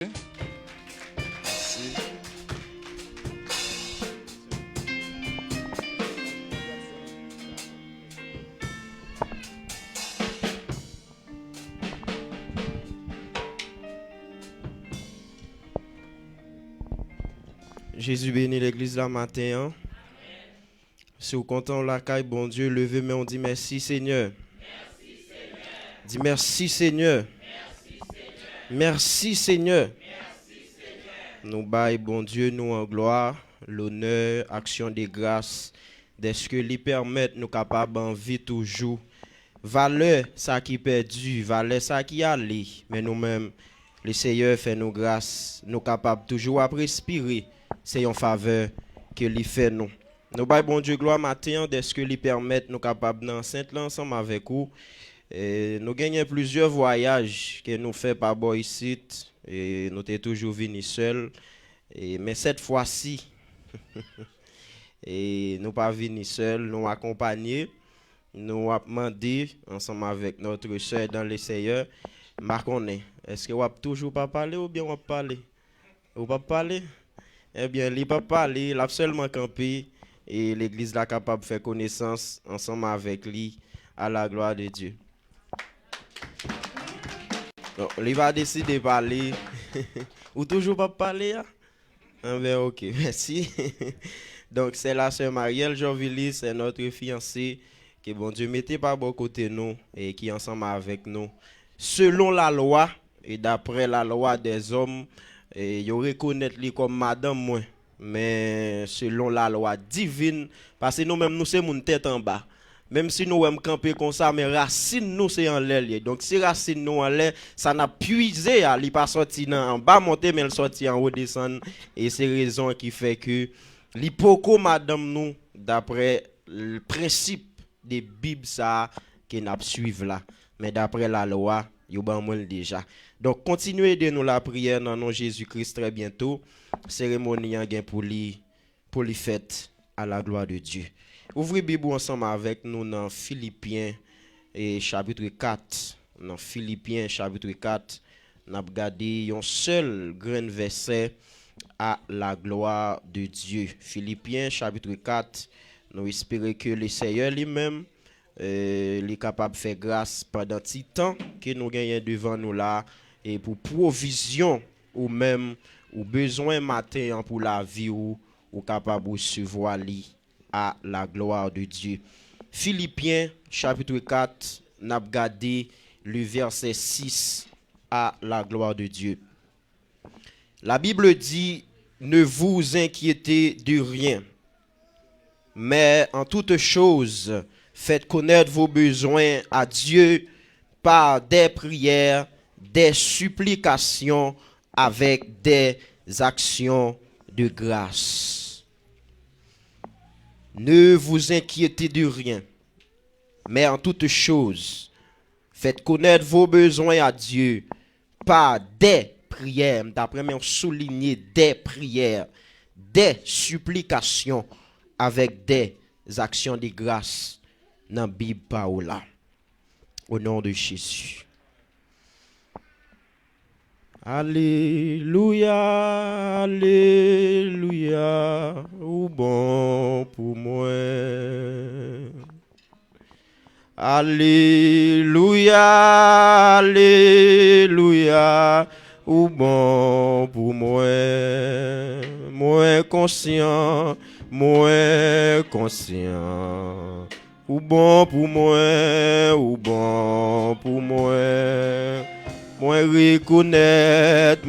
Merci. Jésus bénit l'église la matin. Hein? Si vous comptez la caille, bon Dieu, levez, mais on dit merci Seigneur. Merci Seigneur. Dis merci Seigneur. Merci Seigneur. Nous baillons, bon Dieu, nous en gloire, l'honneur, action de grâce, dès ce que lui permettent nous capables en vie toujours. Valeur, ça qui perdu, valeur, ça qui allé, mais nous-mêmes, le Seigneur fait nous grâce, nous capables toujours à respirer, c'est une faveur que lui fait nous. Nous baillons, bon Dieu, gloire matin, dès ce que lui permettent nous capables d'enceinte ensemble avec vous. Et nous gagnons plusieurs voyages que nous faisons par boy ici et nous sommes toujours venus seuls. Mais cette fois-ci, et nous pas venus seuls, nous accompagnés, nous avons demandé ensemble avec notre soeur dans le Seigneur, Marconnet, est-ce que vous avez toujours pas parlé ou bien vous avez parlé? Vous pas parlé? Eh bien, il pas parlé, il a seulement campé et l'église est capable de faire connaissance ensemble avec lui à la gloire de Dieu. Donc, il va décider de parler. Ou toujours pas parler? Hein? Ah ben, ok, merci. Donc, c'est la sœur Marielle Jovillis, c'est notre fiancée, que bon Dieu mettez par bon côté nous et qui est ensemble avec nous. Selon la loi et d'après la loi des hommes, il reconnaît lui comme madame moi. Mais selon la loi divine, parce que nous-mêmes, nous sommes une tête en bas. Même si nous aimons camper comme ça, mais racine nous c'est en l'air. Donc si racine nous en l'air, ça n'a puisé, il pas sorti en bas monter, mais il sorti en haut descendre. Et c'est raison qui fait que l'hypoco madame nous, d'après le principe des Bibles ça qui n'a suivre là. Mais d'après la loi, il y déjà. Donc continuez de nous la prière dans le nom de Jésus-Christ très bientôt. Cérémonie en gain pour lui fête à la gloire de Dieu. Ouvrez Bible ensemble avec nous dans Philippiens et chapitre 4. Dans Philippiens chapitre 4, nous avons regardé un seul grand verset à la gloire de Dieu. Philippiens chapitre 4, nous espérons que le Seigneur lui-même est capable de faire grâce pendant ce temps que nous gagnons devant nous là et pour provision ou même ou besoin matin pour la vie ou capable de recevoir lui à la gloire de Dieu. Philippiens chapitre 4, n'a regardé le verset 6 à la gloire de Dieu. La Bible dit, ne vous inquiétez de rien, mais en toute chose, faites connaître vos besoins à Dieu par des prières, des supplications avec des actions de grâce. Ne vous inquiétez de rien, mais en toute chose, faites connaître vos besoins à Dieu par des prières, d'après moi, souligner des prières, des supplications avec des actions de grâce dans la Bible Paola. Au nom de Jésus. Alléluia, alléluia, ou bon pour moi. Alléluia, alléluia, ou bon pour moi. Moi conscient, ou bon pour moi, ou bon pour moi. Moi reconnaître,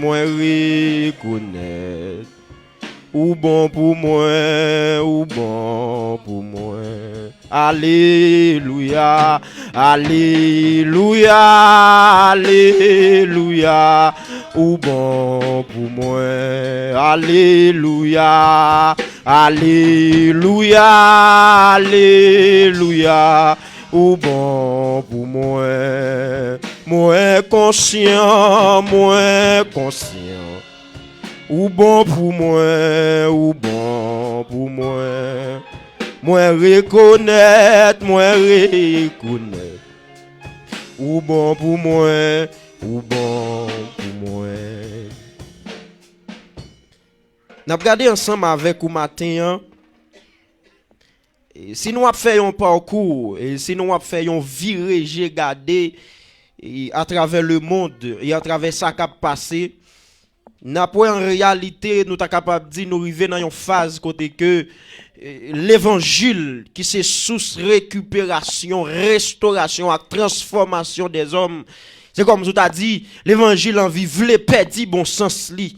ou bon pour moi, ou bon pour moi. Alléluia, alléluia, alléluia, ou bon pour moi. Alléluia, alléluia, alléluia, ou bon pour moi. Moi conscient, ou bon pour moi, ou bon pour moi. Moi reconnaître, ou bon pour moi, ou bon pour moi. N'a regardé ensemble avec vous matin. Et si nous avons fait un parcours, et si nous avons fait un virage, regarder à travers le monde et à travers ça qui a passé, en réalité, nous sommes capables de dire nous arrivons dans une phase côté que l'évangile qui c'est source récupération, restauration, transformation des hommes. C'est comme je t'ai dit, l'évangile en vive les perdit bon sens li.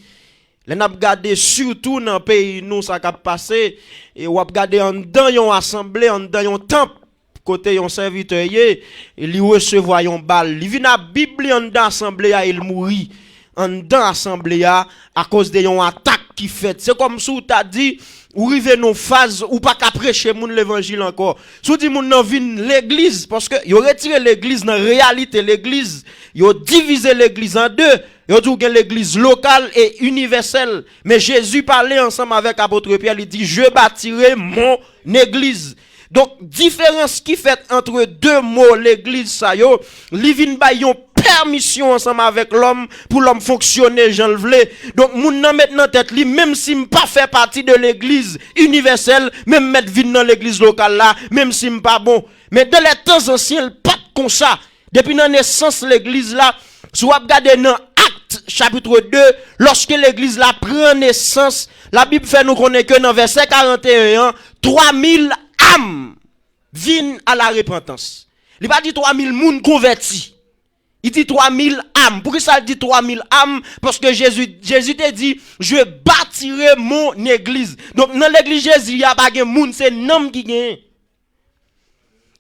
Les n'a regardé surtout dans le pays nous ça a passé et ou regardé en dans une assemblée, en dans un temple côté un serviteur il recevoir un balle. Il vient à Bible en dans assemblée il mourit. En dans assemblée à cause de une attaque qui fait. C'est comme si tu as dit ou rive nos phase ou pas qu'à prêcher moun l'évangile encore. Si dit moun nan vin l'église parce que yo retiré l'église dans réalité l'église, yo divisé l'église en deux. Yo dit que l'église locale et universelle. Mais Jésus parlait ensemble avec apôtre Pierre, il dit je bâtirai mon église. Donc différence qui fait entre deux mots l'église ça yo, li vin ba yon permission ensemble avec l'homme pour l'homme fonctionner Jean le vle. Donc moun nan maintenant tête li même si m pas fait partie de l'église universelle, même mettre vin dans l'église locale là, même si m pas bon. Mais dans les temps anciens, pas comme ça. Depuis la naissance l'église là, si vous regardez dans Actes chapitre 2, lorsque l'église là prend naissance, la Bible fait nous connaître que dans verset 41, 3000 âmes viennent à la repentance. Il pas dit 3000 moun convertis. Il dit 3000 âmes. Pourquoi ça dit 3000 âmes? Parce que Jésus te dit, je bâtirai mon église. Donc, dans l'église Jésus, il n'y a pas de moun, c'est nom qui gagne.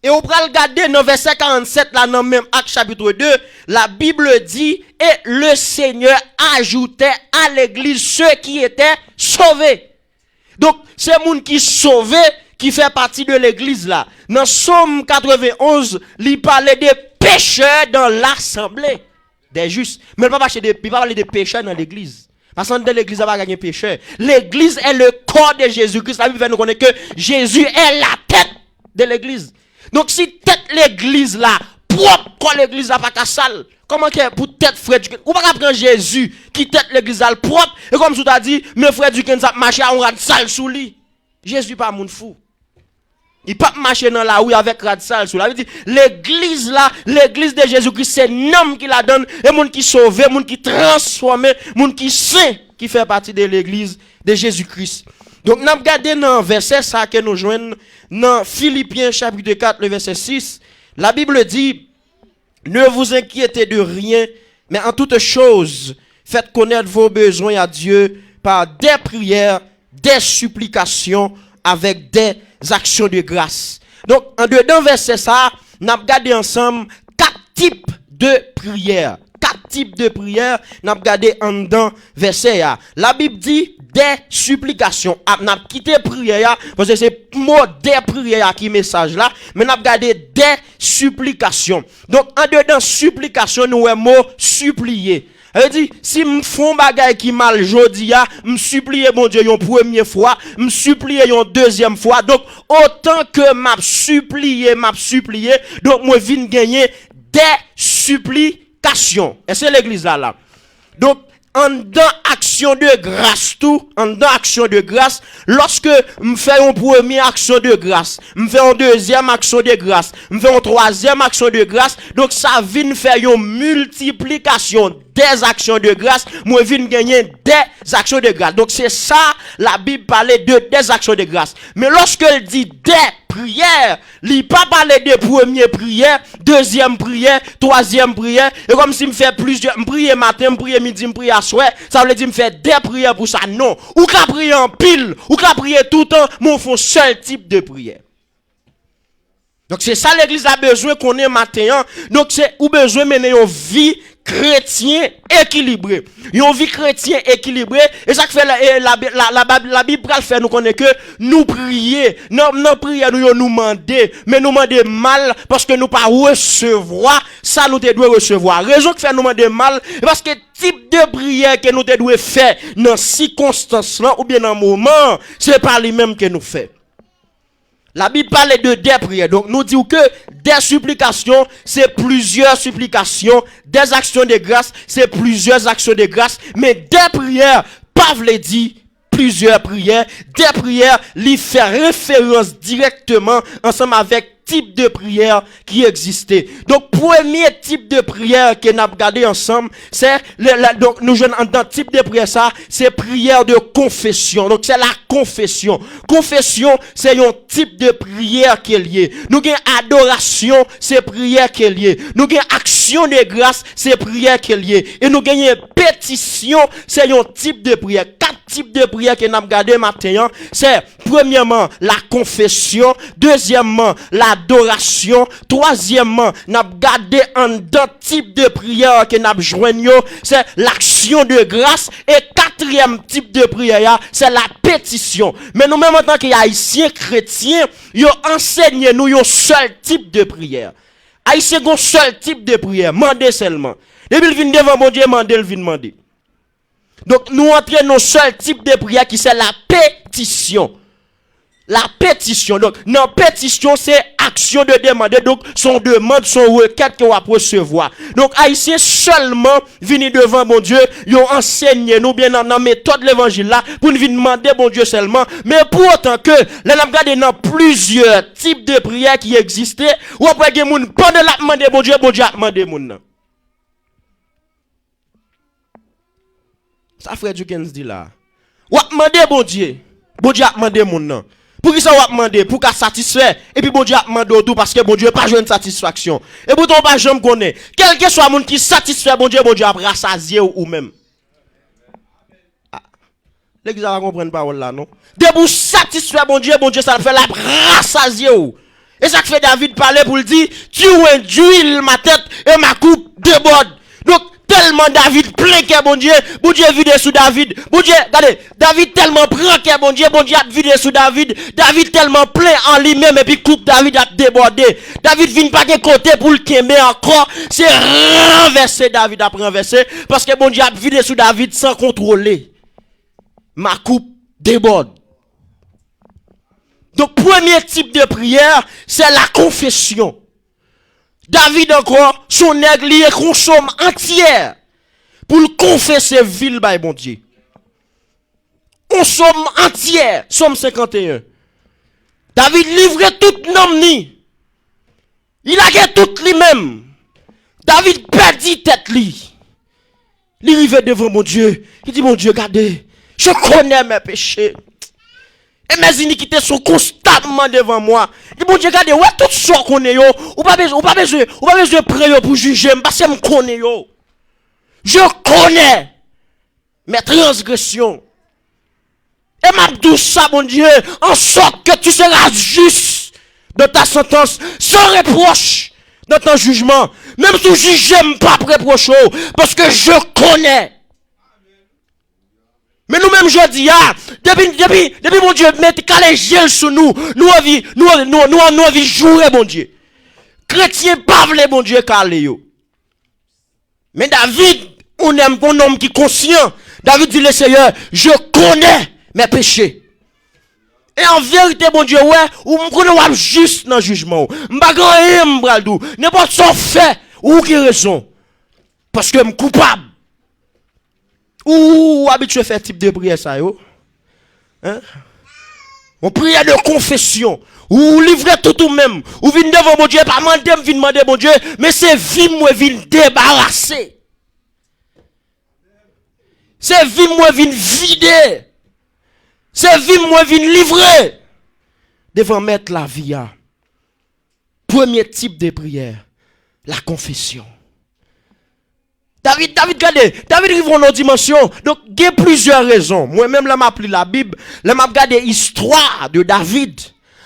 Et on va regarder dans verset 47, là, dans même Acte chapitre 2, la Bible dit, et le Seigneur ajoutait à l'église ceux qui étaient sauvés. Donc, c'est moun qui sauvé, qui fait partie de l'église là. Dans Somme 91, il parlait des pécheurs dans l'assemblée des justes. Mais il ne peut pas parler des pécheurs dans l'église. Parce que dans l'église, il va gagner pécheur. L'église est le corps de Jésus-Christ. La Bible fait nous connaître que Jésus est la tête de l'église. Donc si tête l'église là, propre, quand l'église n'a pas qu'à sale, comment que pour tête frère du ou pas prendre Jésus qui tête l'église là propre, et comme tu as dit, mes frères du ça marche on rad sale sous lui. Jésus pas moun fou. Il pas marcher dans la rue avec rad sale sous. La Bible dit l'église là, l'église de Jésus-Christ c'est l'homme qui la donne et moun qui sauve, moun qui transforme, moun qui saint qui fait partie de l'église de Jésus-Christ. Donc nous regardons dans verset ça que nous joignons dans Philippiens chapitre 4 le verset 6, la Bible dit ne vous inquiétez de rien, mais en toute chose faites connaître vos besoins à Dieu par des prières, des supplications avec des actions de grâce. Donc en dedans verset ça, nous regardons ensemble 4 types de prières. 4 types de prières, nous regardons en dedans verset là. La Bible dit des supplications. Nous avons quitté prière parce que c'est le mot des prières qui est message là. Mais nous avons regardé des supplications. Donc en dedans supplication, nous avons mot supplier. Elle dit, si me font bagay qui mal jodi a, me supplier mon Dieu une première fois, me supplier une deuxième fois. Donc, autant que m'a supplié, donc moi vinn gagner des supplications. Et c'est l'église là. Donc, en dans action de grâce tout, en dans action de grâce, lorsque me fait une première action de grâce, me fait une deuxième action de grâce, me fait une troisième action de grâce, donc ça vient faire une multiplication des actions de grâce, moi vient gagner des actions de grâce. Donc c'est ça la Bible parlait de des actions de grâce. Mais lorsqu'elle dit des prières, il pas parler de première prière, deuxième prière, troisième prière, et comme si me fait plusieurs, me prier matin, me prier midi, me prier à soir, ça veut dire me faire des prières pour ça. Non, ou qu'à prier en pile, ou qu'à prier tout le temps, mais on fait un seul type de prière. Donc c'est ça l'église a besoin qu'on ait matin. Donc c'est ou besoin mener une vie chrétien équilibré. Une vie chrétien équilibré. Et ça fait la Bible fait nous connaît que nous prier. Non prier nous demander, mais nous demander mal parce que nous pas recevoir ça nous devons recevoir. Raison que fait nous demander mal parce que type de prière que nous devons faire dans circonstances là ou bien dans moment, c'est pas les mêmes que nous fait. La Bible parle de des prières. Donc, nous disons que des supplications, c'est plusieurs supplications. Des actions de grâce, c'est plusieurs actions de grâce. Mais des prières, pas veut dire plusieurs prières. Des prières, lui fait référence directement ensemble avec type de prière qui existait. Donc, premier type de prière que nous avons regardé ensemble, c'est, donc, nous jeunes dans type de prière ça, c'est prière de confession. Donc, c'est la confession. Confession, c'est un type de prière qui est lié. Nous avons adoration, c'est prière qui est lié. Nous avons action de grâce, c'est prière qui est lié. Et nous avons pétition, c'est un type de prière. Quatre types de prière que nous avons regardé maintenant, c'est, premièrement, la confession. Deuxièmement, l'adoration. Troisièmement, n'a gardé un d'autres type de prière que n'a joignons, c'est l'action de grâce. Et quatrième type de prière, c'est la pétition. Mais nous même en tant qu'haïtiens chrétiens, ils enseignent nous un seul type de prière. Haïtiens ont un seul type de prière, mandez seulement. Depuis le vin devant mon Dieu, mandez le vin demander. Donc nous entrons dans un seul type de prière qui c'est la pétition. La pétition, donc, non, pétition, c'est action de demander, donc, son demande, son requête qu'on va recevoir. Donc, haïtien seulement, venir devant mon Dieu, ils ont enseigné nous bien dans la méthode de l'évangile là, pour nous venir demander mon Dieu seulement, mais pour autant que, là, nous regardons dans plusieurs types de prières qui existaient, ou après, il y a des gens, pendant la demander mon Dieu a demandé mon nom. Ça, frère Dukens dit là. Ou demander bon Dieu a demandé mon nom. Pour qui ça va demander pour qu'à satisfaire et puis bon Dieu a demandé tout parce que bon Dieu pas de satisfaction. Et pourtant pas jamais connaît. Quel que soit monde qui satisfait bon Dieu a rassasié ou même. Ah. L'église va comprendre parole là non. De pour satisfaire bon Dieu ça fait la rassasié ou. Et ça fait David parler pour le dire tu induis ma tête et ma coupe déborde. Donc tellement David plein que bon Dieu vide sous David. Bon Dieu, regardez, David tellement prend que bon Dieu a vide sous David. David tellement plein en lui-même et puis coupe David a débordé. David vient pas de côté pour le quémer encore. C'est renverser David a renversé parce que bon Dieu a vide sous David sans contrôler. Ma coupe déborde. Donc premier type de prière, c'est la confession. David encore, son aigle lié consomme entière pour le confesser ville by bon Dieu. On somme entière, somme 51. David livrait tout nom ni. Il a gagné tout lui-même. David perdit tête li. Il arrive devant mon Dieu. Il dit mon Dieu, regardez, je connais mes péchés. Et mes iniquités sont constamment devant moi. Et bon Dieu, regardez, ouais, tout ça qu'on est yo. Ou pas besoin prier pour juger, parce que je connais yo. Je connais mes transgressions. Et m'a dit ça, mon Dieu, en sorte que tu seras juste dans ta sentence, sans reproche dans ton jugement. Même si je j'aime pas reprocher, parce que je connais. Mais nous-mêmes, je dis, depuis mon Dieu, mettez calé gel sur nous, nous avons jouer, mon Dieu. Chrétien, pas vle, mon Dieu, calé yo. Mais David, on aime un homme qui est conscient. David dit, le Seigneur, je connais mes péchés. Et en vérité, mon Dieu, ouais, ou me connais juste dans le jugement. M'bagran m'braldou. N'importe ce fait, ou qui raison. Parce que m'suis coupable. Ou habitué à faire type de prière ça yo? Hein? On prière de confession. Ou livrer tout ou même. Ou vin devant mon Dieu, pas demander mon Dieu, mais c'est vie moi vin débarrasser. C'est vie moi vin vider. C'est vie moi vin livrer. Devant mettre la vie à. Premier type de prière, la confession. David, David arrive en autre dimension. Donc, il y a plusieurs raisons. Moi-même, là, m'a appris la Bible. Là, m'a regardé l'histoire de David.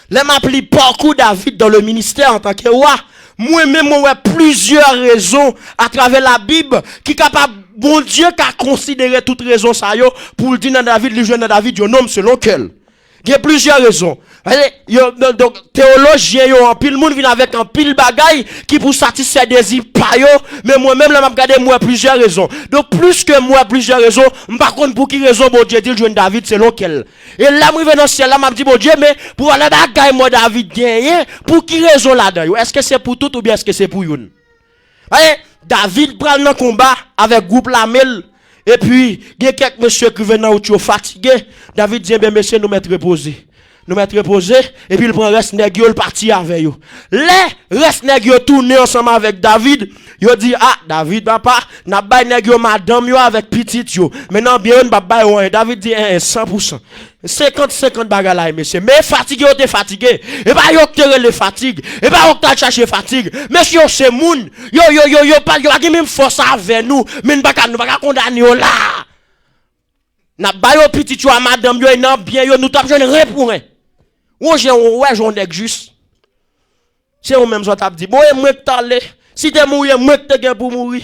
Là, m'a appris parcours David dans le ministère en tant que roi. Moi-même, moi, plusieurs raisons à travers la Bible qui est capable, bon Dieu, qui a considéré toutes raisons ça yo pour le dire dans David, le jeune David, un homme selon quel. Il y a plusieurs raisons. Donc, théologien, en pile monde vient avec un pile bagaille qui pour satisfaire des désirs pas yo, mais moi-même, là, m'a regardé moi plusieurs raisons. Donc, plus que moi, plusieurs raisons, par contre, pour qui raison, bon Dieu, dit le jeune David, selon quel. Et là, moi, dans ce ciel, là, m'a dit, bon Dieu, mais pour aller bagaille, moi, David, gagné, pour qui raison là-dedans? Est-ce que c'est pour tout ou bien est-ce que c'est pour une? David prend le combat avec groupe Lamel. Et puis, il y a quelques messieurs qui viennent où tu es fatigué. David dit, bien, monsieur, nous mettre reposer. Nous mettre reposer, et puis il prend reste nèg yo, il parti avec yo. Les reste nèg yo tourner ensemble avec David, yo dit, ah, David, papa, n'a bay nèg yo madame yo avec petite yo. Maintenant, bien, on va bay yo. David dit, 100%. 50-50 bagarre monsieur. Mais fatigué, yo te fatigué. Et pas yo te le fatigue. Et pas yo te chercher fatigue. Monsieur, c'est moun. Yo, pas même force avec nous. Mais nous pas condamner yo là. N'a bay yo petite yo, madame yo, non, bien yo, nous t'ap jeune rien pour rien. Ou j'ai j'en ai juste. C'est ou même ça t'a dit. Bon, moi t'allé. Si t'es mourir, moi t'es pour mourir.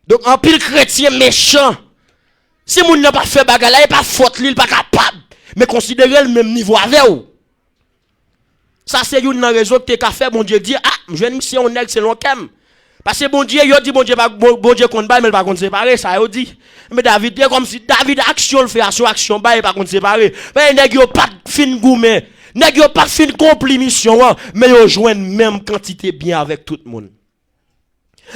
Donc en pile chrétien méchant. Si moun n'a pas fait bagarre là, il pas faute, il pas capable. Mais considérer le même niveau avec ou. Ça c'est une raison que t'es fait bon Dieu dit ah, je une mission nèg c'est long qu'aime. Parce que bon Dieu, il dit bon Dieu compte pas mais il pas compte séparer ça il dit. Mais David c'est comme si David action le fait action pas il pas compte séparer. Mais nèg yo pas fin gourmet. Nèg yo pas fin accompli mission mais yo joindre même quantité bien avec tout le monde.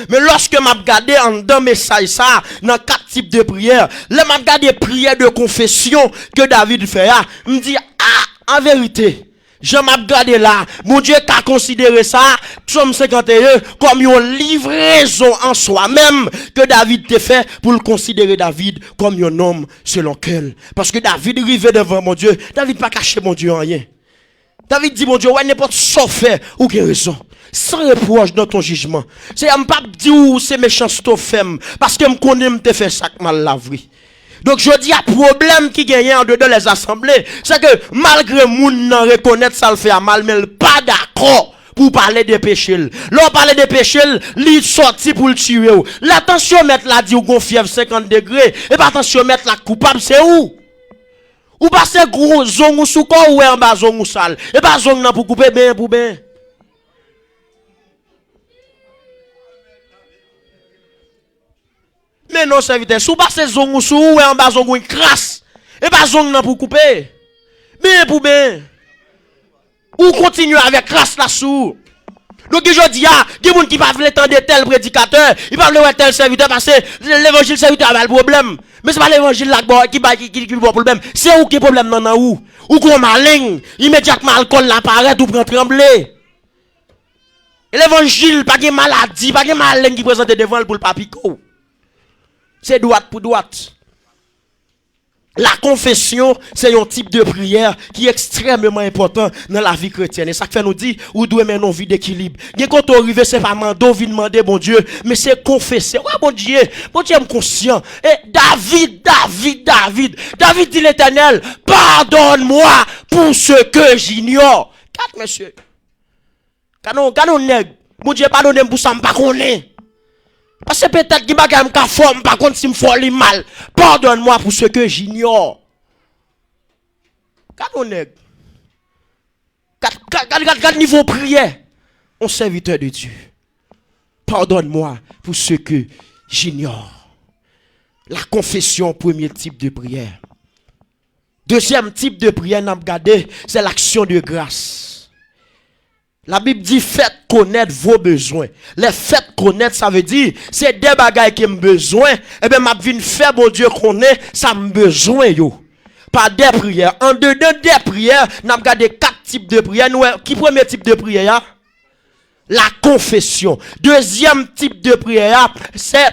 Mais lorsque m'a regardé en dedans message ça dans quatre types de prières, là m'a regardé prière de confession que David fait me dit ah en vérité je m'a regardé là, mon Dieu qu'a considéré ça, Psaume 51, comme une livraison en soi-même que David te fait pour le considérer David comme un homme selon quel. Parce que David arrivait devant mon Dieu, David pas caché mon Dieu en rien. David dit mon Dieu, ouais, n'importe quoi fait ou quelle raison. Sans reproche dans ton jugement. C'est un pas dire ou c'est méchant ce femme parce que me connais me te fait chaque mal la vie. Donc je dis à problème qui gagne en dedans les assemblées, c'est que malgré moun nan reconnaître ça le fait à mal mais pas d'accord pour parler des péchés. Là parler des péchés, li sorti pour le tuer. L'attention mettre la dit ou gon fièvre 50 degrés et pas attention mettre la coupable c'est où? Ou passer gros zong ou sous corps ou en bas zong ou sale. Et pas zong nan pour couper bien pour bien. Mais non, serviteur, sous passe zong ou sous ou en bas zong ou crasse. Et pas zong nan pour couper. Bien pour bien. Ou continue avec crasse là sous. Donc je dis ah, des gens qui pas veulent entendre tel prédicateur, ils pas veulent tel serviteur parce que l'évangile serviteur a le problème. Mais c'est pas l'évangile là qui le problème, c'est où qui problème nan où. Ou qu'on malin, immédiatement alcool l'apparaît ou prend trembler. Et l'évangile pas de maladie, pas de malin qui présente devant pour le papico. C'est droite pour droite. La confession, c'est un type de prière qui est extrêmement important dans la vie chrétienne. Et ça fait nous dire, ou doit mener une vie d'équilibre. Et quand on arrive, c'est pas demander, bon Dieu, mais c'est confesser. Ouais, bon Dieu est conscient. Et David dit l'Éternel, pardonne-moi pour ce que j'ignore. Quatre monsieur. Canon nèg, bon Dieu pardonne-moi pour ça, m'pas connaît. Parce que peut-être qu'il m'a un forme, par contre, si me fait mal, pardonne-moi pour ce que j'ignore. Quand on est, quand niveau prière, on serviteur de Dieu. Pardonne-moi pour ce que j'ignore. La confession, premier type de prière. Deuxième type de prière, n'a regardé, c'est l'action de grâce. La Bible dit faites connaître vos besoins. Les faites connaître, ça veut dire c'est des bagages qui ont besoin. Et bien, ma vie fait bon Dieu connaît, ça me besoin yo. Par des prières. En dedans des prières, nous avons regardé quatre types de prières. Qui premier type de prière? La confession. Deuxième type de prière, c'est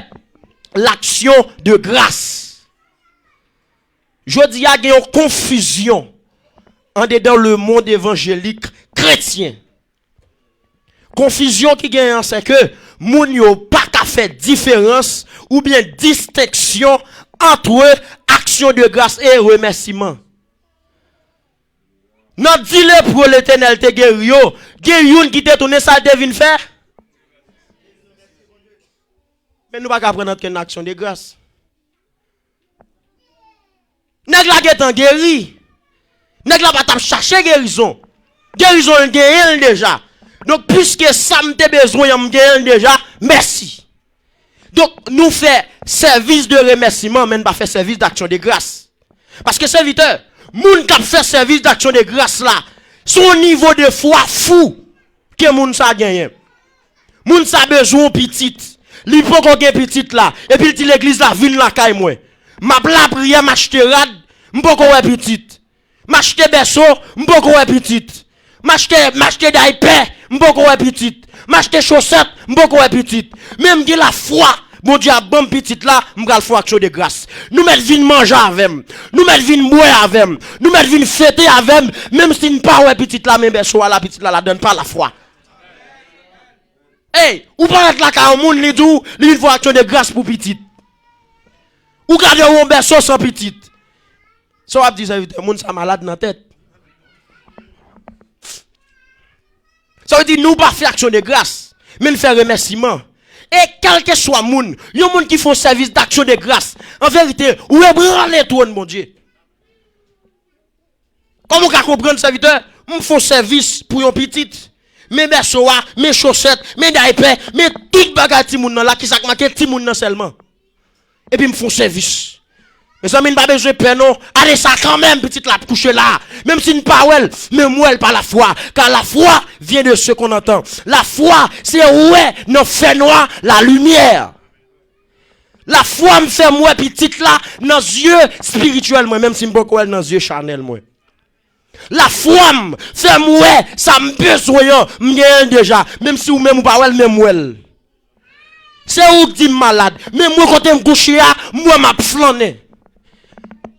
l'action de grâce. Je dis, il y a une confusion en dedans le monde évangélique chrétien. Confusion qui gagne, c'est que moun yo pas qu'à faire différence ou bien distinction entre action de grâce et remerciement. Non, dis-le pour l'Éternel te guéri yo, yon qui te tourné ça devine faire. Mais nous pas qu'à prendre notre action de grâce. Nèg la getan guéri. Nèg la pas t'a chercher guérison. Guérison gagne déjà. Donc, puisque ça m'te besoin, m'gagne déjà, merci. Donc, nous faisons service de remerciement, mais pas faire service d'action de grâce. Parce que serviteur, moun qui fait service d'action de grâce là, son niveau de foi fou que moun sa gagne. Moun sa besoin petit. li faut qu'on ait petite là et puis il dit l'église là vinn la caille moi. M'a la prière m'acheter rad, m'poko ouais petite. M'acheter berceau, m'poko ouais petite. M'acheter d'IP, m'poko ouais petite. M'acheter chaussettes, m'poko ouais petite. Même que la foi, mon Dieu a bon petite là, m'gal faut action de grâce. Nous mettre vinn manger avec, nous mettre vinn boire avec, nous mettre vinn fêter avec, même si nous pas ouais petite là, mais berceau la petite là la donne pas la foi. Hey, ou pas être là quand on monde li dou, li une fois action de grâce pour petite. Ou garder un berceau sans petite. Ça va dire ça monde ça malade dans tête. Ça veut dire nous pas faire action de grâce, mais nous faire remerciement. Et quel que soit monde, il y a monde qui font service d'action de grâce. En vérité, ou ébranler tout mon Dieu. Comment vous comprenez serviteur? Nous font service pour une petite. Mes berceaux, mes chaussettes, mes diapers, mes tout bagage ti moun nan là qui sak marqué ti moun nan seulement. Et puis me font service. Mes amis pas besoin de peine non, allez ça quand même petite la coucher là. Même si ne pas elle, mais moi elle pas la foi, car la foi vient de ce qu'on entend. La foi, c'est ouais, non fait noir la lumière. La foi me fait moi petite là dans yeux spirituellement même si me beaucoup elle dans yeux charnel moi. La foi fait moi ça me besoin m'gagne déjà même si ou même ou pas elle même elle. C'est où dit malade, mais moi quand me coucher moi m'a flâner.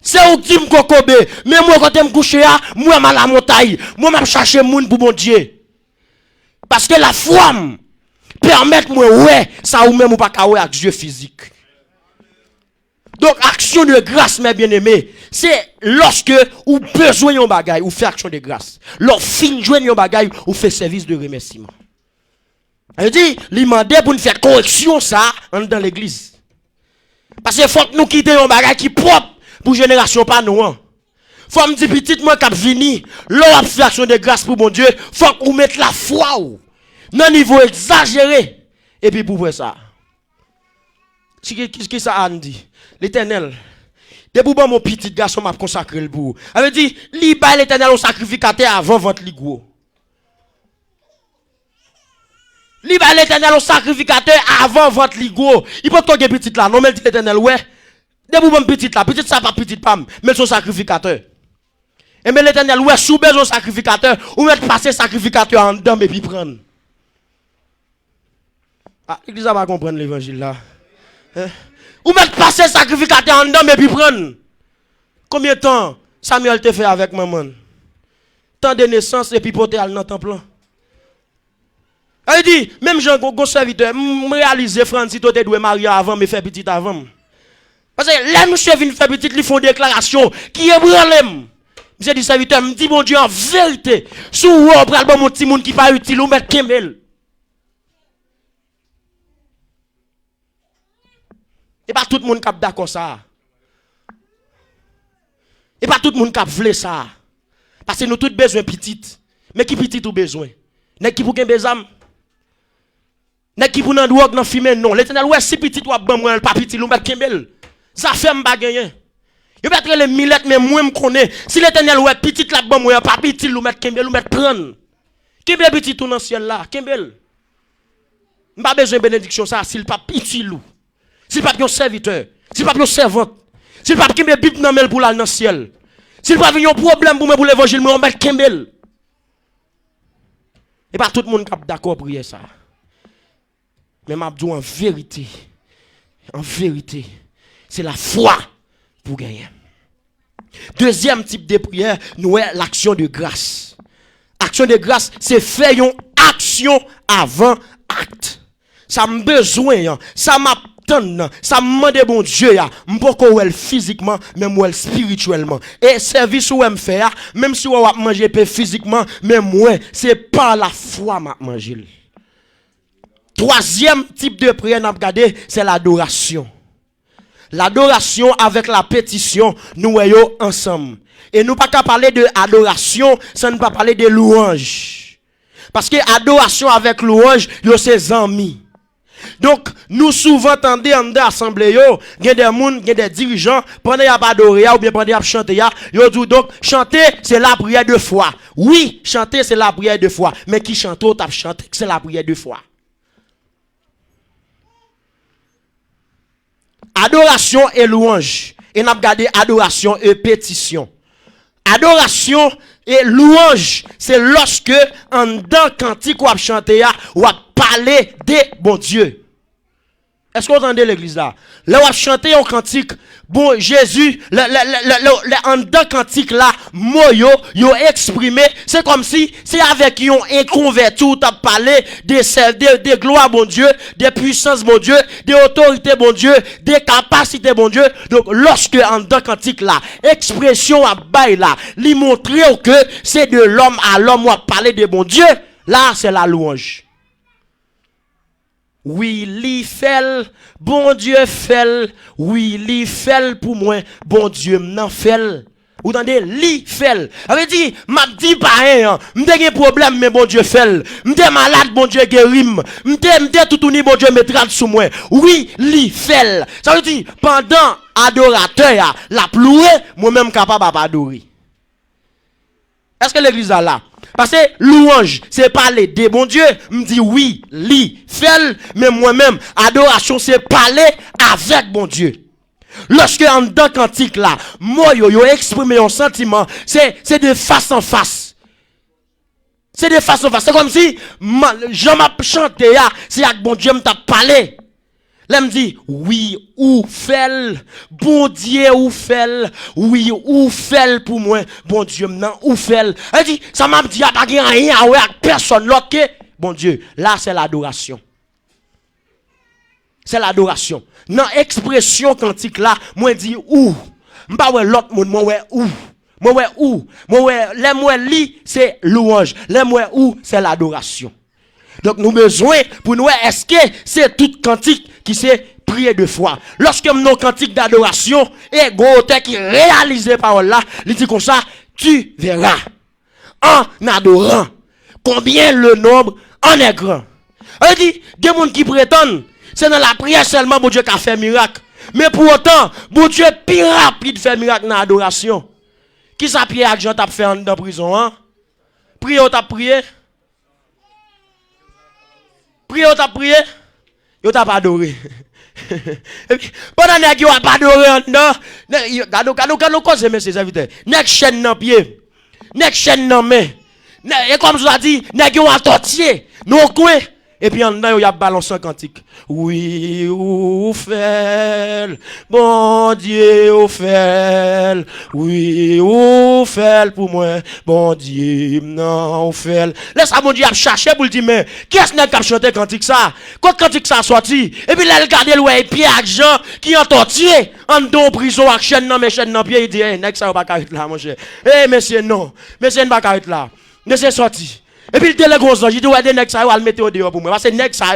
C'est où dit me kokobe, mais moi quand me coucher moi m'a la montagne, moi m'a chercher moun pour mon Dieu. Parce que la foi permet moi ouais, ça ou même ou pas ka ouais avec Dieu physique. Donc action de grâce mes bien-aimés, c'est lorsque ou besoin yon bagay ou fait action de grâce. Lorsque fin joindre yon bagay ou fait service de remerciement. Elle dit, li mande pour nous faire correction ça dans l'église. Parce que faut que nous quitter un bagage qui propre pour génération pas nous. Faut me dire petite moi cap vini, l'on fait action de grâce pour mon Dieu, faut qu'on mette la foi ou non niveau exagéré et puis pour ça. Qu'est-ce que ça a dit? L'Éternel depuis bon mon petit garçon m'a consacré le bout. Elle dit, li ba l'Éternel au sacrificateur avant votre li gros. Li ba l'Éternel au sacrificateur avant votre ligo. Il peut toquer petit là, non mais l'Éternel ouais. Depuis bon petit là, petit ça pas petit pam, mais son sacrificateur. Et mais l'Éternel ouais sous besoin sacrificateur, ou mettre passer sacrificateur en dedans et puis prendre. Ah, l'église va comprendre l'évangile là. Hein? Ou mettre passer sacrificateur en dedans et puis prendre. Combien de temps Samuel te fait avec maman? Temps de naissance et puis porter dans ton plan. Elle dit, même Jean, go serviteur, réaliser Francis, tu dois marier avant, mais faire petit avant. Parce que là, monsieur vient faire petit, ils font une déclaration qui est branlem. Monsieur dit serviteur, me dit, mon Dieu, en vérité, sous ou on prend bon mon petit monde qui pas utile, ou mettre Kemel. Et pas tout le monde qui a d'accord ça. Et pas tout le monde qui a voulu ça. Parce que nous tous besoin petite. Mais qui petit ou besoin? N'est qui pour qu'un besoin? N'est qui pour nan drogue nan fumer non. L'Éternel ouais si petit ou ban moi pas petit ou mettre kembel. Ça fait m'pa gagner. Yo mettre les millettes mais moi me connais. Si l'Éternel ouais petit la ban moi pas petit ou mettre kembel ou mettre prendre. Kembel petit tout dans ciel là, kembel. M'pa besoin bénédiction ça s'il pas petit lou. S'il pas un serviteur, s'il pas une servante, s'il pas kembel bib nan mel pour la dans ciel. S'il pas un problème pour l'évangile moi mettre kembel. Et pas tout le monde qui est d'accord pour ça. Mais m'a dit en vérité, c'est la foi pour gagner. Deuxième type de prière, nous avons l'action de grâce. Action de grâce, c'est faire une action avant acte. Ça m'a besoin, ça m'attend, ça m'a demandé bon Dieu, m'poko wel physiquement, même wel spirituellement. Et service où me faire, même si on va manger physiquement, mais moi, c'est par la foi m'a manger. Troisième type de prière n'a regardé, c'est l'adoration. L'adoration avec la pétition, nous voyons ensemble. Et nous pas qu'à parler de adoration, sans ne pas parler de louange. Parce que adoration avec louange, yo c'est amis. Donc, nous souvent entendons en l'assemblée, il y a des gens, il y a des dirigeants, pendant qu'il y a pas adoré, ou bien pendant qu'il y a chanté, ils disent donc, chanter, c'est la prière de foi. Oui, chanter, c'est la prière de foi. Mais qui chante, c'est la prière de foi. adoration et louange. Et n'a regardé adoration et pétition. Adoration et louange, c'est lorsque en dedans cantique ou à chanter ou à parler de bon Dieu. Est-ce que vous entendez l'église là? Là où a chanté un cantique, bon Jésus, en dedans cantique là, moi yo exprimé, c'est comme si c'est avec yon inconverti ou t'as parlé de gloire bon Dieu, de puissance bon Dieu, de autorité bon Dieu, de capacité bon Dieu. Donc lorsque en dedans cantique là, expression à bail là, lui montrer que c'est de l'homme à l'homme ou à parler de bon Dieu, là c'est la louange. Oui, li fait, bon Dieu fait. Oui, li fait pour moi, bon Dieu m'en fait. Vous entendez, li fait. Avait dit, m'a dit pas rien, m'te gen problème mais bon Dieu fait. M'te malade, bon Dieu guérit. M'te tout ni bon Dieu mettra sous moi. Oui, li fait. Ça veut dire pendant adorateur la ploué, moi-même capable d'adorer. Est-ce que l'église a là? Parce que louange, c'est parler de bon Dieu. Me dit oui, li, fait, mais moi-même, adoration, c'est parler avec bon Dieu. Lorsque en dedans cantique là, moi yo exprimer un sentiment, c'est de face en face. C'est de face en face. C'est comme si je m'a chanté, c'est avec bon Dieu m'a parlé. Là me dit oui ou fait bon Dieu ou fait oui ou fait pour moi bon Dieu non ou fait elle dit ça m'a dit pas rien avec personne l'autre que bon Dieu là c'est l'adoration. C'est l'adoration. Dans expression cantique là moi dit ou m'pas ouais l'autre monde moi ouais ou moi ouais ou moi ouais les moi li c'est louange les moi ou c'est l'adoration. Donc nous besoin pour nous est-ce que c'est toute cantique qui s'est prier de foi. Lorsque nous cantique d'adoration et gros qui réalisé parole là, il dit comme ça, tu verras en adorant combien le nombre en est grand. Il dit des gens qui prétendent c'est dans la prière seulement bon Dieu qui a fait miracle. Mais pour autant, bon Dieu est plus rapide faire miracle dans l'adoration. Qui ça Pierre avec Jean t'a fait en prison hein? Prier ou t'a prié? Prier ou t'a prié? Yo t'a pas adoré. Pendant que yo a pas adoré en dedans, gado cause mes ses invités. Nek chaîne dans pied. Nek chaîne dans main. Et comme je l'ai dit, nek yo a tortier. Non coin. Et puis en dedans, il y a balancé un cantique. Oui, ou fait, bon Dieu, ou fait. Oui, ou fait pour moi, bon Dieu, non, ou fait. Laisse à mon Dieu chercher pour le dire, mais qui est-ce qui a chanté cantique ça? Quand cantique ça sorti, et puis là, il regarde le ouais, Pierre avec Jean, qui est tortier, en don prison, avec chaîne dans mes chaînes dans pied, il dit, hey, nek ça va pas là, mon cher. Eh, monsieur, non, monsieur, ne va pas là. Ne c'est sorti. Et puis, le délai gros ange, il dit, ouais, des nègres, ça va le mettre au dehors pour moi. Parce que nègres, ça,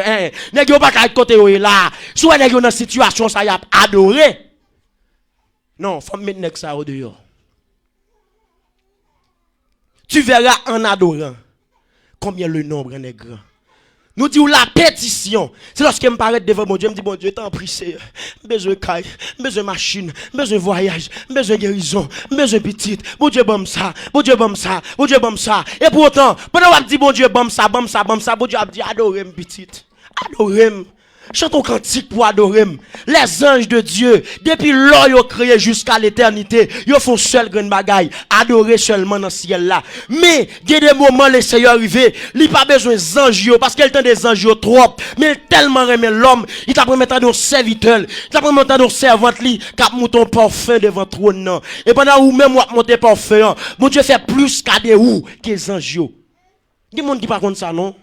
nègres, pas qu'à côté, là. Soit nègres, dans situation, ça y a adoré. Non, faut mettre nègres, ça au dehors. Tu verras en adorant combien le nombre est grand. Nous disons la pétition. C'est lorsque je me paraît devant mon Dieu, je me dis, bon Dieu, t'en prie, c'est besoin de caille, besoin de machine, besoin de voyage, besoin de guérison, besoin de petite. Bon Dieu, bon ça, bon Dieu, bon ça, bon Dieu, bon ça. Et pourtant, pendant qu'on dit, bon Dieu, bon ça, bon ça, bon ça, bon Dieu a dit, adorez petite. Adorez. Chantons cantique pour adorer. Les anges de Dieu, depuis l'or ils ont créé jusqu'à l'éternité, ils font seul grande bagaille, adorer seulement dans le ciel là. Mais, il y a des moments, les Seigneur arrivé, il n'a pas besoin des anges, parce qu'il a des anges trop, mais tellement aimé l'homme, il t'a promis de serviteur, il t'a promis de servante, qui a monté un parfum devant le trône. Et pendant où même, on monté parfum, mon Dieu fait plus qu'à des ou que les anges. Il y a des gens qui ne parlent pas ça, non?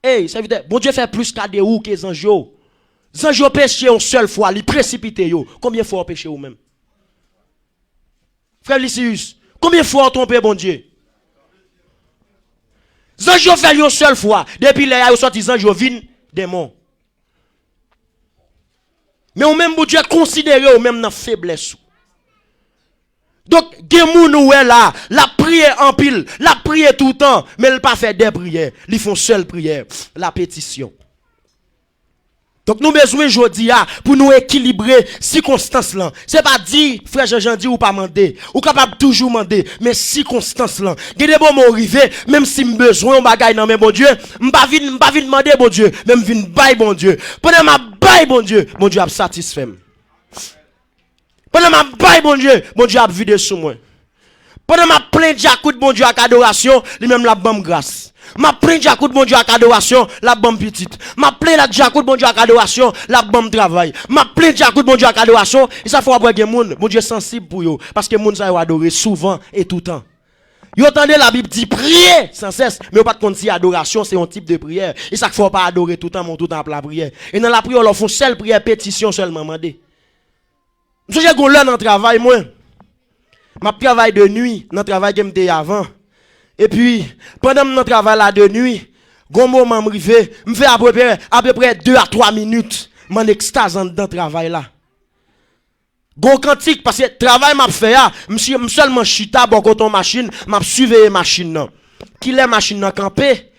Hey, ça veut dire, bon Dieu fait plus qu'à des ou que les anges. Les anges péché une seule fois, ils précipitent. Combien de fois ont péché ou même? Frère Lysius, combien de fois ont trompé bon Dieu? Les anges fait une seule fois. Depuis les anges sorti, les anges viennent démons. Mais au même bon Dieu considéré au même dans faiblesse. Donc, des gens là, la prière en pile, la prière tout le temps, mais ils ne pas faire des prières. Ils font seule prière, la pétition. Donc, nous besoin aujourd'hui pour nous équilibrer circonstances là. C'est pas dire, frère Jean dit ou pas demander, ou capable toujours demander, mais circonstances là. Il y a des bons mots arrivés, même si j'ai besoin de bagaille dans mes bon Dieu, je ne vais pas demander bon Dieu, même je vais bailler bon Dieu. Pendant ma baille bon Dieu a satisfait. Pendant ma baille, bon Dieu a vidé sous moi. Pendant ma plainte, j'écoute bon Dieu à adoration, lui-même la bonne grâce. Ma plainte, j'écoute bon Dieu à adoration, la bonne petite. Ma plainte, j'écoute bon Dieu à adoration, la bonne travail. Ma plainte, j'écoute bon Dieu à adoration, et ça faut avoir des gens, bon Dieu sensible pour eux, parce que les gens ça adorer souvent et tout le temps. Vous entendez la Bible dit prier sans cesse, mais pas de compte si adoration c'est un type de prière. Et ça qu'il faut pas adorer tout le temps, mon tout le temps la prière. Et dans la prière, on fait seule prière, pétition seulement mandé. Je j'ai gon là dans le travail moi. Je travaille de nuit, dans le travail que j'étais avant. Et puis, pendant mon travail là de nuit, gon moment m'rivé, me fait à peu près 2 à 3 minutes, m'en extase dans le travail là. Gon quantique parce que travail m'a fait là, monsieur seulement chita bon coton machine, m'a surveiller machine là. Qui les machine là camper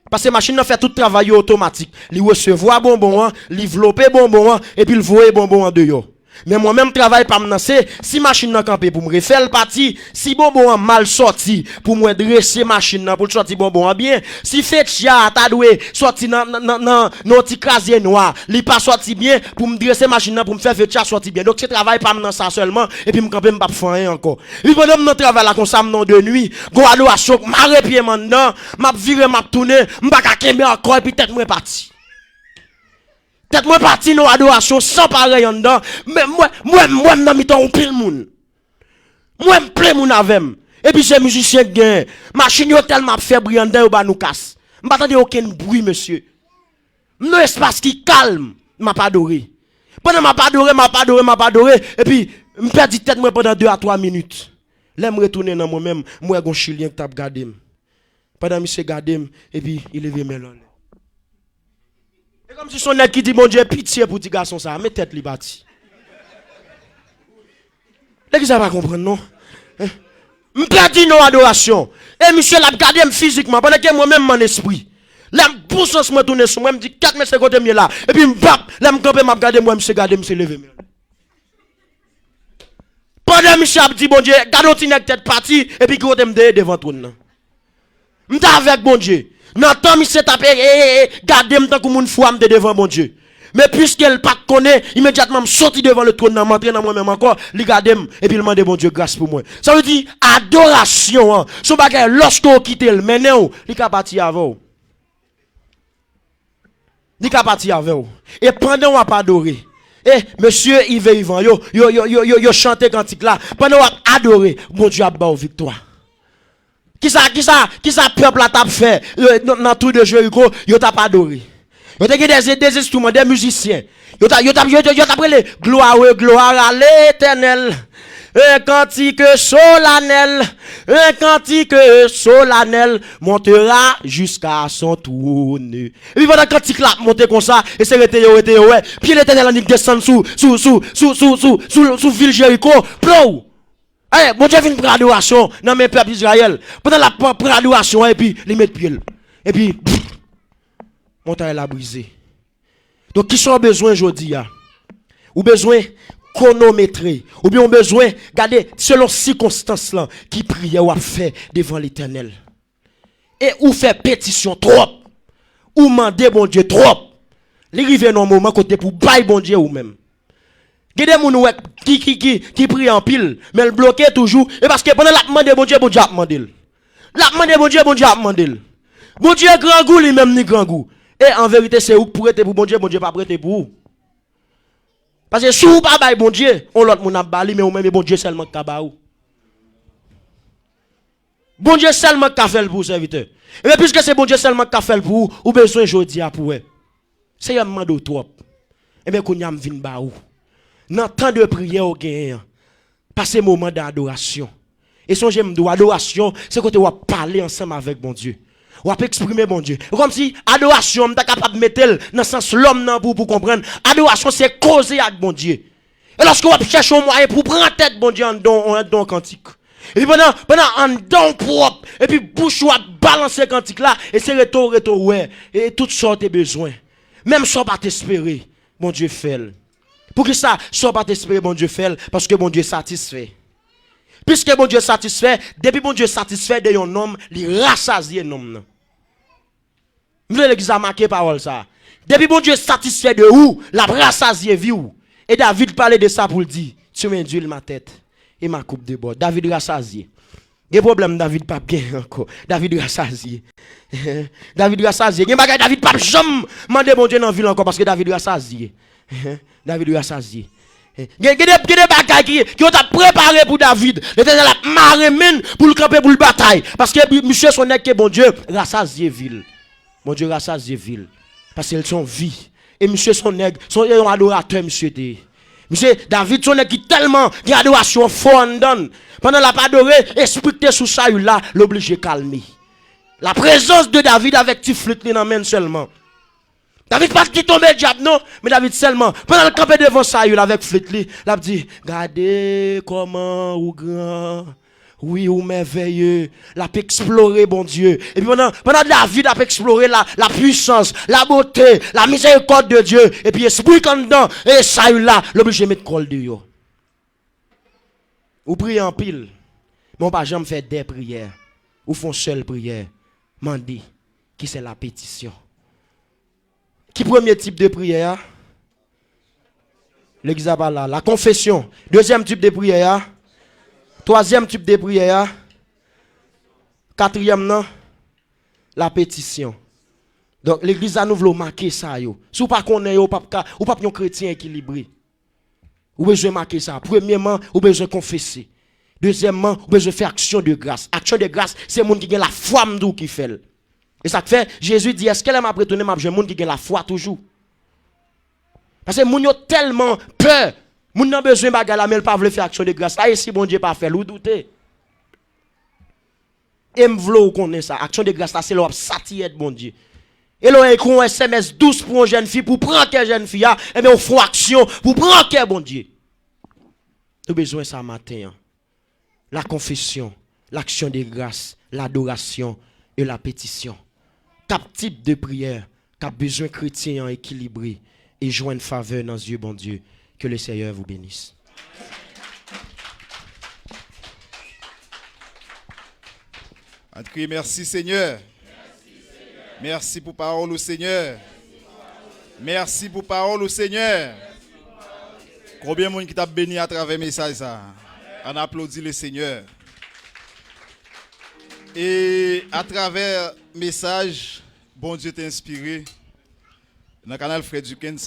parce que machine là fait tout travail automatique. Li recevoir bonbon, li développer bonbon et puis le voyer bonbon en dehors. Mais moi-même travail pas m'nancer, si machine nan camper pour me refaire le parti, si bonbon mal sorti pour me dresser machine nan pour sortir bonbon bien, si fait chia ta doué sorti nan petit casier noir, li pas sorti bien pour me dresser machine nan pour me faire fait chia sorti bien. Donc c'est travail pas m'nan ça seulement et puis me camper m'pas faire encore. Et pendant mon travail là comme ça m'non de nuit, go adoration marre pied maintenant, m'a virer m'a tourner, m'pas ka kembe encore et puis tête moi parti. Peut-être moi parti dans adoration sans pareil en dedans, mais moi dans mi temps on pile moun. Moi me plaît moun avec. Et puis ces musiciens gain, machine yo tellement fait briller en dedans ou ba nous casse. M'attendez aucun bruit monsieur. Non espace qui calme, m'a pas adoré. Pendant m'a pas adoré et puis me perdi tête moi pendant 2 à 3 minutes. Là me retourner dans moi-même, moi gon chilien qui t'a regardé. Pendant monsieur regardé et puis il levé mes mains. C'est comme si son nèg qui dit mon Dieu pitié pour petit garçon ça, mais tête li bâti. Là qui ça va comprendre non? M'perdi non adoration. Et monsieur l'a regardé physiquement pendant que moi-même mon esprit. Là pousse moi tourner sur moi, me dit 4 mètres 50 mieux là et puis m'bap, là m'camper m'a regarder moi monsieur garder monsieur lever. Pendant monsieur a dit bon Dieu, garde ton nèg tête parti et puis côté me devant trône. M'ta avec bon Dieu. Non, tant monsieur tapé, gardez m'tan comme une fois m'te devant mon Dieu. Mais puisqu'elle pas connaît, immédiatement me sorti devant le trône, m'entrer dans moi-même encore, li gardem et puis demander bon Dieu grâce pour moi. Ça veut dire adoration, hein. Son bagay lorsque vous quittez le maintenant, li ka parti avant. Li ka parti avant. Et pendant on pas adorer. Monsieur Yves Yvan, yo chanté cantique là, pendant on adorer, bon Dieu a ba victoire. Qui ça peuple a t'a fait dans tout de Jéricho, yo t'a pas adoré. Yo t'a des instruments, des musiciens. Yo t'a les gloire à l'Éternel. Un cantique solennel, montera jusqu'à son trône. Et puis pendant cantique là monter comme ça et c'est arrêté ouais. Puis l'Éternel en descend sous ville Jéricho, plou. Eh, bon Dieu vient prendre adoration dans mes peuples d'Israël. Pendant la prendre adoration et puis les mettre pied. Et puis montagne la brisé. Donc qui sont besoin aujourd'hui là? Ou besoin chronométrer ou bien on besoin garder selon circonstances là qui prière ou fait devant l'Éternel. Et ou fait pétition trop ou demander bon Dieu trop. Les river dans moment côté pour bailler bon Dieu ou même. Gade moun qui prie en pile, mais le bloqué toujours. Et parce que pendant la demande bon Dieu a demandé. La demande bon Dieu a demandé. Bon Dieu grand goût lui-même ni grand goût. Et en vérité c'est où pour être pour bon Dieu pas prêter pour vous. Parce que si vous pas bail bon Dieu, on l'autre moun a bali mais ou même bon Dieu seulement ka ba ou. Bon Dieu seulement ka fait pour serviteur. Et bien puisque c'est bon Dieu seulement ka fait pour vous, ou besoin jodi a pour. C'est un mando trop. Et bien qu'on y a vinn ba ou. Dans temps de prière au gain, passer moment d'adoration. Et son j'aime d'adoration, c'est quand on parler ensemble avec mon Dieu. On peut exprimer mon Dieu. Comme si adoration, on est capable de mettre dans le sens l'homme pour comprendre. Adoration, c'est causer avec mon Dieu. Et lorsqu'on va chercher un moyen pour prendre tête, mon Dieu, on don cantique. Et puis pendant un don propre, et puis bouche ou balancer cantique là, et c'est retour, ouais, et toutes sortes de besoins. Même sans pas t'espérer, mon Dieu fait. Pour que ça, soit pas t'espérer, bon Dieu fait, parce que bon Dieu satisfait. Puisque bon Dieu satisfait, depuis bon Dieu satisfait de un homme, il rassasie un homme. Vous voulez l'église a marqué parole ça. Depuis bon Dieu satisfait de où, la rassasie vie où. Et David parlait de ça pour le dire. tu m'induis ma tête et ma coupe de bord. David rassasié. Il y a problème David pas bien encore. David rassasié. David rassasié. Il y a bagay David pas jamais mandé bon Dieu dans la ville encore parce que David rassasié. David rassasié. Il y a des bagages qui ont préparé pour David. L'Éternel a marré pour le camper pour le bataille. Parce que monsieur son nez que bon Dieu rassasié ville. Bon Dieu rassasié ville. Parce qu'ils sont vie. Et monsieur son nègre, son adorateur, monsieur T. Monsieur David, son nègre qui tellement d'adoration fort en donne. Pendant la pas adoré, esprit que sous ça, là, l'obligé calmer. La présence de David avec petit flûte dans main seulement. David pas qui tombe diable non, mais David seulement. Pendant le campé devant ça, il avec flûte li, l'a dit, regardez comment ou grand. Oui, ou merveilleux, l'a explorer, bon Dieu. Et puis pendant David a exploré la puissance, la beauté, la miséricorde de Dieu. Et puis esprit quand dedans, et ça là, l'obligé mettre col de yo. Ou prier en pile, mais on pas jamais faire des prières. Ou font seule prière. Mandi, qui c'est la pétition. Qui premier type de prière? L'exabala, la confession. Deuxième type de prière. Troisième type de prière. Quatrième, non? La pétition. Donc, l'église a nous voulu marquer ça. Si vous ne connaissez pas, ou pas un chrétien équilibré. Vous besoin marquer ça. Premièrement, vous besoin confesser. Deuxièmement, vous besoin faire action de grâce. Action de grâce, c'est le monde qui a la foi qui fait. Et ça fait, Jésus dit, est-ce qu'elle m'a prétonné, m'a besoin de monde qui a la foi toujours? Parce que moun yo tellement peur. Moun n'a besoin de la mais pas veut faire action de grâce. Ah, et si bon Dieu pas fait, vous doutez. Et m'vlo connaît ça. Action de grâce, c'est l'op satisfait bon Dieu. Et l'on écrit un SMS 12 pour une jeune fille, pour prendre quelle jeune fille, et bien on fait action pour prendre quel bon Dieu. Nous avons besoin de ça matin. La confession, l'action de grâce, l'adoration et la pétition. 4 types de prières, 4 besoins chrétiens équilibrés et joindre faveur dans Dieu, bon Dieu. Que le Seigneur vous bénisse. On crie merci Seigneur. Merci pour parole au Seigneur. Merci pour parole au Seigneur. Combien de monde qui t'a béni à travers le message ça? On applaudit le Seigneur. Et à travers le message, bon Dieu t'a inspiré. Dans le canal Fred Duquesne,